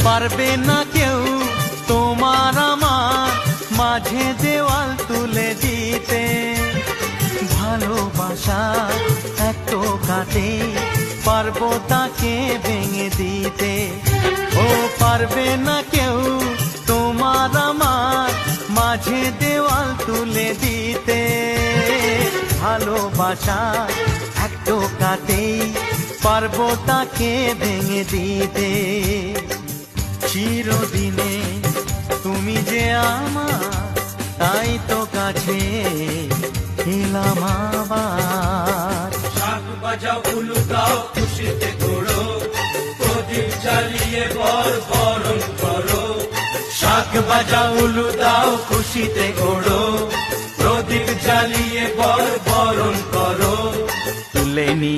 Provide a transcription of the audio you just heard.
পারবে না কেউ তোমার আমার মাঝে দেওয়াল তুলে দিতে। ভালোবাসা এত কাটে পারবো তাকে ভেঙে দিতে। ও পারবে না কেউ তোমার আমার মাঝে দেওয়াল তুলে দিতে। ভালোবাসা এত কাটে পারবো তাকে ভেঙে দিতে। চিরদিনে তুমি যে আমার, তাই তো কাছে এলাম আবার। শাক বাজাও উলু দাও খুশিতে ঘোড়ো, প্রদীপ জ্বালিয়ে বর বরণ করো। শাক বাজাও উলু দাও খুশিতে ঘোড়ো, প্রদীপ জ্বালিয়ে বর বরণ করো। তুলে নি